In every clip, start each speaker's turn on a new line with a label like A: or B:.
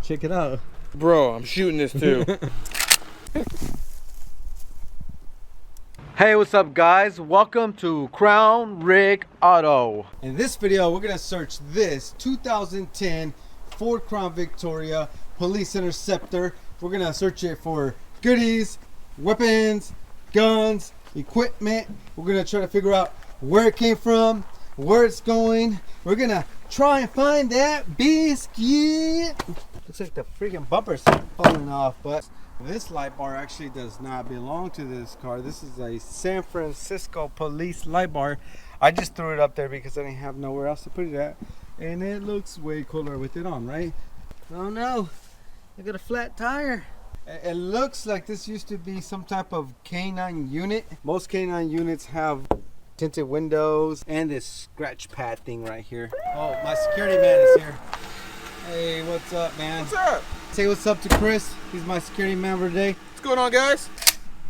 A: Check it out.
B: Bro, I'm shooting this too.
A: Hey, what's up guys? Welcome to Crown Rig Auto. In this video, we're gonna search this 2010 Ford Crown Victoria Police Interceptor. We're gonna search it for goodies, weapons, guns, equipment. We're gonna try to figure out where it came from, where it's going. We're gonna try and find that biscuit. Looks like the freaking bumper's falling off, but this light bar actually does not belong to this car. This is a San Francisco police light bar. I just threw it up there because I didn't have nowhere else to put it at. And it looks way cooler with it on, right? Oh no, I got a flat tire. It looks like this used to be some type of K9 unit. Most K9 units have tinted windows and this scratch pad thing right here. Oh, my security man is here. Hey, what's up, man?
B: What's up?
A: Say what's up to Chris. He's my security man for today.
B: What's going on, guys?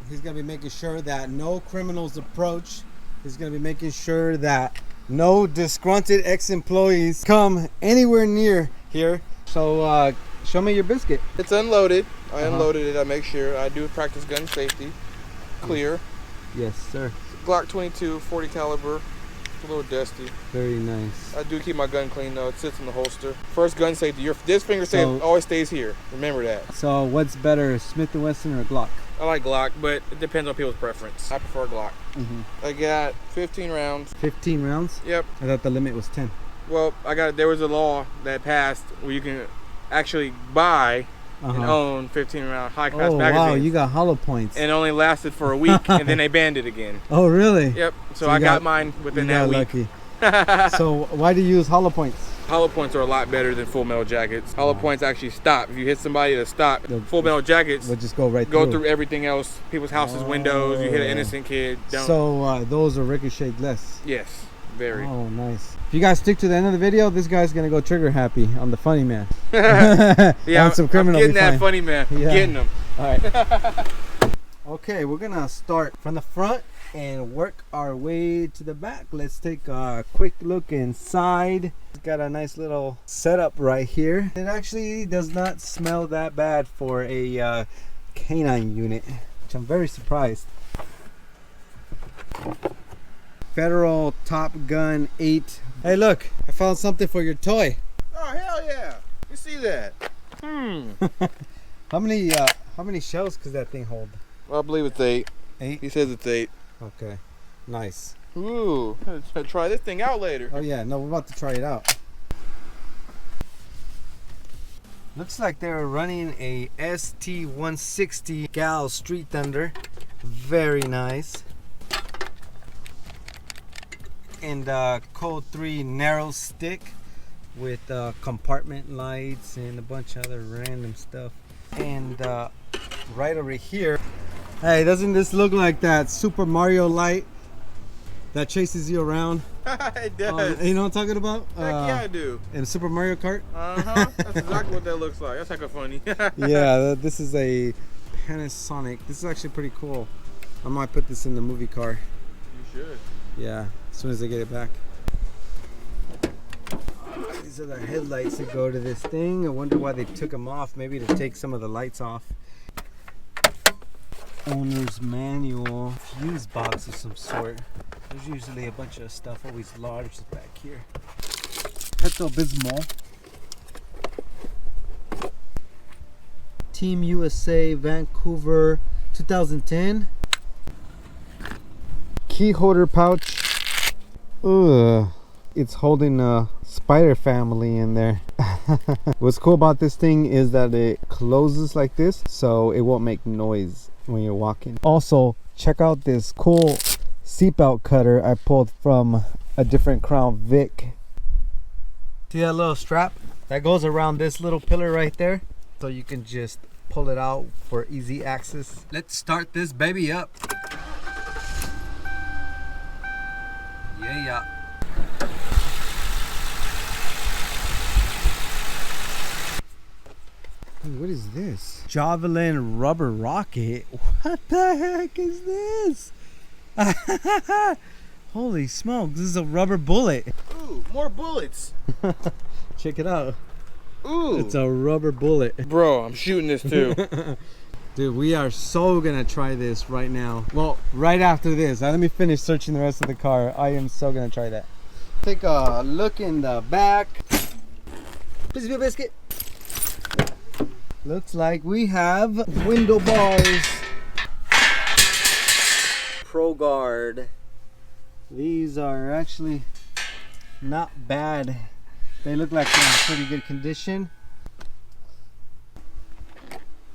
A: He's gonna be making sure that no criminals approach. He's gonna be making sure that no disgruntled ex-employees come anywhere near here. So show me your biscuit.
B: It's unloaded. I unloaded it. I make sure. I do practice gun safety. Clear.
A: Yes, sir.
B: Glock 22, 40 caliber. A little dusty.
A: Very nice.
B: I do keep my gun clean though. It sits in the holster. First gun safety. This finger safe always stays here. Remember that.
A: So what's better, Smith & Wesson or Glock?
B: I like Glock, but it depends on people's preference. I prefer Glock. I got 15 rounds.
A: 15 rounds?
B: Yep.
A: I thought the limit was 10.
B: Well, there was a law that passed where you can actually buy and own 15 round high class magazines.
A: Wow, you got hollow points.
B: And it only lasted for a week and then they banned it again.
A: Oh, really?
B: Yep. So I got mine within that week.
A: Lucky. So why do you use hollow points?
B: Hollow points are a lot better than full metal jackets. Hollow points actually stop. If you hit somebody, to stop. Full metal jackets
A: will just go right
B: through everything else. People's houses, windows. You hit an innocent kid.
A: So those are ricocheted less.
B: Yes, very.
A: Oh, nice. If you guys stick to the end of the video, this guy's gonna go trigger happy on the funny man.
B: Yeah,
A: some criminal.
B: I'm getting that funny man.
A: Yeah.
B: Getting him.
A: All right. Okay, we're gonna start from the front and work our way to the back. Let's take a quick look inside. It's got a nice little setup right here. It actually does not smell that bad for a K9 unit, which I'm very surprised. Federal Top Gun 8. Hey, look, I found something for your toy.
B: Oh, hell yeah. You see that?
A: How many shells could that thing hold?
B: Well, I believe it's 8.
A: 8?
B: He says it's 8.
A: Okay, nice.
B: Ooh, let's try this thing out later.
A: Oh yeah, no, we're about to try it out. Looks like they're running a ST-160 Gal Street Thunder. Very nice. And Code 3 narrow stick with compartment lights and a bunch of other random stuff. And right over here, hey, doesn't this look like that Super Mario light that chases you around?
B: It does.
A: You know what I'm talking about?
B: Heck yeah, I do.
A: In Super Mario Kart?
B: That's exactly what that looks like. That's hecka funny.
A: Yeah, this is a Panasonic. This is actually pretty cool. I might put this in the movie car.
B: You should.
A: Yeah, as soon as I get it back. These are the headlights that go to this thing. I wonder why they took them off. Maybe to take some of the lights off. Owner's manual. Fuse box of some sort. There's usually a bunch of stuff always lodged back here. Pepto-Bismol. Team USA Vancouver 2010. Key holder pouch. Ugh. It's holding a spider family in there. What's cool about this thing is that it closes like this, so it won't make noise when you're walking. Also, check out this cool seatbelt cutter I pulled from a different Crown Vic. See that little strap that goes around this little pillar right there, so you can just pull it out for easy access. Let's start this baby up. Yeah. What is this? Javelin rubber rocket? What the heck is this? Holy smokes, this is a rubber bullet.
B: Ooh, more bullets.
A: Check it out.
B: Ooh.
A: It's a rubber bullet.
B: Bro, I'm shooting this too.
A: Dude, we are so gonna try this right now. Well, right after this. Let me finish searching the rest of the car. I am so gonna try that. Take a look in the back. Please be a biscuit. Looks like we have window bars. Pro Guard. These are actually not bad. They look like they're in pretty good condition.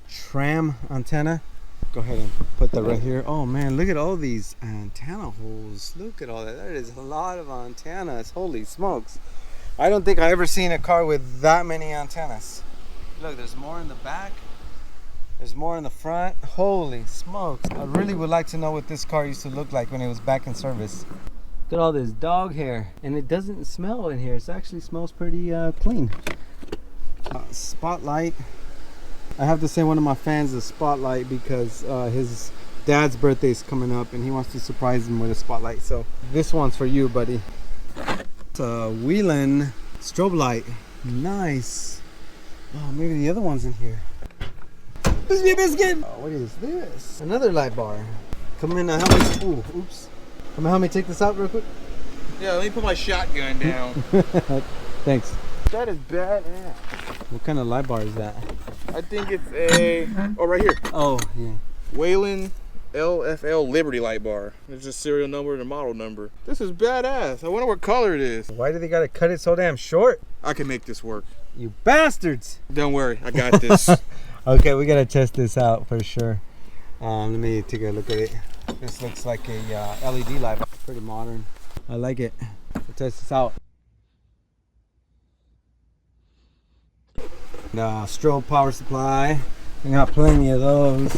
A: Tram antenna. Go ahead and put that right here. Oh man, look at all these antenna holes. Look at all that. That is a lot of antennas. Holy smokes. I don't think I've ever seen a car with that many antennas. Look, there's more in the back. There's more in the front. Holy smokes. I really would like to know what this car used to look like when it was back in service. Look at all this dog hair. And it doesn't smell in here. It actually smells pretty clean. Spotlight. I have to send one of my fans a spotlight because his dad's birthday is coming up and he wants to surprise him with a spotlight. So this one's for you, buddy. It's a Wheelin strobe light. Nice. Oh, maybe the other one's in here. This is a biscuit. Oh, what is this? Another light bar. Come in, help me. Ooh, oops. Come in, help me take this out real quick.
B: Yeah, let me put my shotgun down.
A: Thanks.
B: That is badass.
A: What kind of light bar is that?
B: I think it's a, oh, right here.
A: Oh, yeah.
B: Whalen LFL Liberty light bar. There's a serial number and a model number. This is badass. I wonder what color it is.
A: Why do they gotta cut it so damn short?
B: I can make this work.
A: You bastards!
B: Don't worry, I got this.
A: Okay, we gotta test this out for sure. Let me take a look at it. This looks like a LED light. Pretty modern. I like it. We'll test this out. Strobe power supply. We got plenty of those.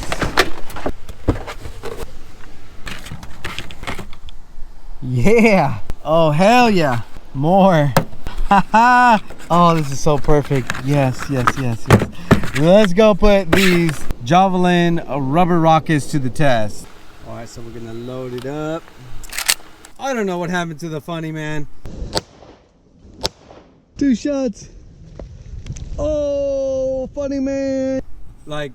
A: Yeah! Oh, hell yeah! More! Haha! Oh, this is so perfect. Yes, yes, yes, yes. Let's go put these Javelin rubber rockets to the test. All right, so we're gonna load it up. I don't know what happened to the funny man. 2 shots. Oh, funny man. Like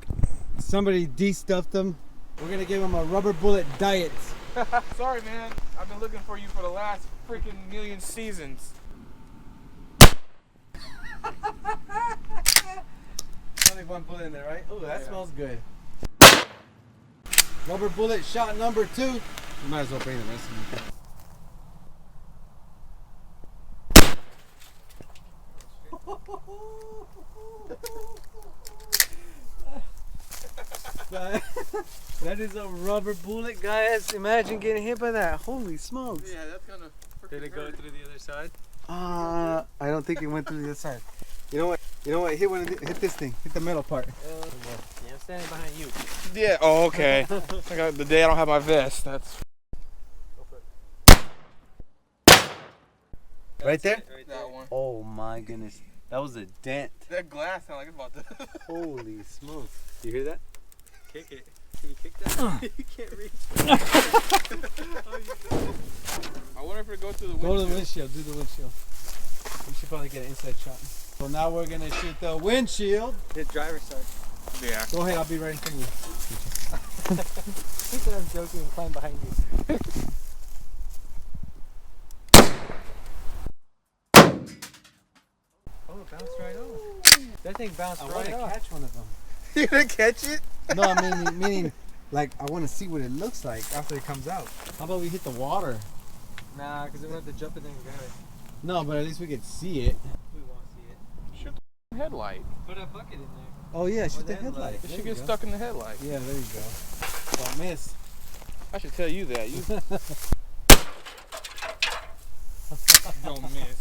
A: somebody de-stuffed him. We're gonna give him a rubber bullet diet.
B: Sorry, man. I've been looking for you for the last freaking million seasons.
A: Only one bullet in there, right? Oh, that smells good. Rubber bullet shot number 2. You might as well bring the rest of them. That is a rubber bullet, guys. Imagine getting hit by that. Holy smokes.
B: Yeah, that's gonna freaking
C: Did it go through the other side?
A: I don't think it went through the other side. You know what? You know what? Hit this thing. Hit the metal part.
C: Yeah, I'm standing behind you.
B: Yeah, oh, okay. I got the day I don't have my vest. That's
A: Right there?
C: Right
B: that one.
A: Oh my goodness. That was a dent.
B: That glass sounds like it's about to.
A: Holy smokes. You hear that?
C: Kick it. Can you kick that? You can't reach.
B: I wonder if it goes through the
A: Go
B: windshield.
A: to the windshield. Do the windshield. We should probably get an inside shot. So now we're going to shoot the windshield.
C: Hit driver's side.
B: Yeah.
A: Go ahead. I'll be right in front of you.
C: He said I'm joking and climb behind you. Oh, it bounced right off. That thing bounced
A: I
C: right
A: want to
C: off.
A: catch one of them.
B: You gonna catch it?
A: No, I meaning like I want to see what it looks like after it comes out. How about we hit the water?
C: Nah, because we're going to have to jump in there and grab it.
A: No, but at least we could see it.
C: We won't see it.
B: Shoot the headlight.
C: Put a bucket in there.
A: Oh yeah, shoot
C: Or
A: the
C: the headlight.
A: headlight.
B: It
A: There
B: should
A: you
B: get
A: go.
B: stuck in the headlight.
A: Yeah, there you go. Don't miss.
B: I should tell you that. You don't miss.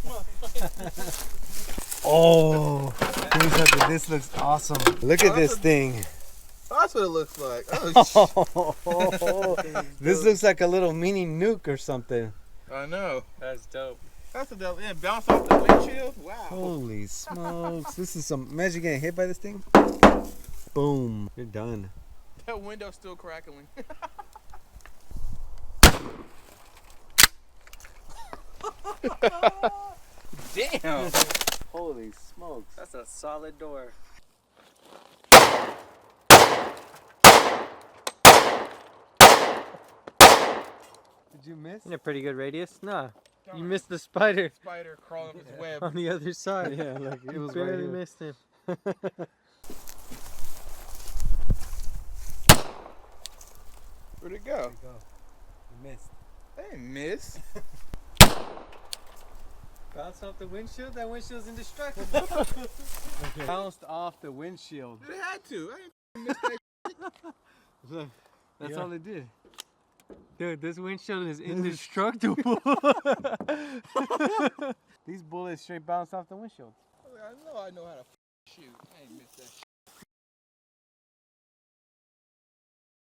A: Oh, this looks awesome. Look at this thing.
B: That's what it looks like.
A: Oh, this looks like a little mini nuke or something.
B: I know.
C: That's dope.
B: That's a devil. Yeah, bounce off the windshield. Wow.
A: Holy smokes. This is some, imagine getting hit by this thing. Boom. You're done.
B: That window's still crackling. Damn.
A: Holy smokes.
C: That's a solid door.
A: Did you miss?
C: In a pretty good radius? Nah. You missed the spider
B: Spider crawling up his web.
C: on the other side.
A: Yeah, like it
C: You
A: was
C: barely
A: right here.
C: missed him.
B: Where'd it go?
A: You missed.
B: I didn't miss.
C: Bounced off the windshield? That windshield's indestructible.
A: Bounced off the windshield.
B: It had to. I didn't miss that.
A: Look,
C: That's
A: yeah.
C: all it did. Dude, this windshield is indestructible.
A: These bullets straight bounced off the windshield.
B: I know how to shoot. I ain't missed that shit.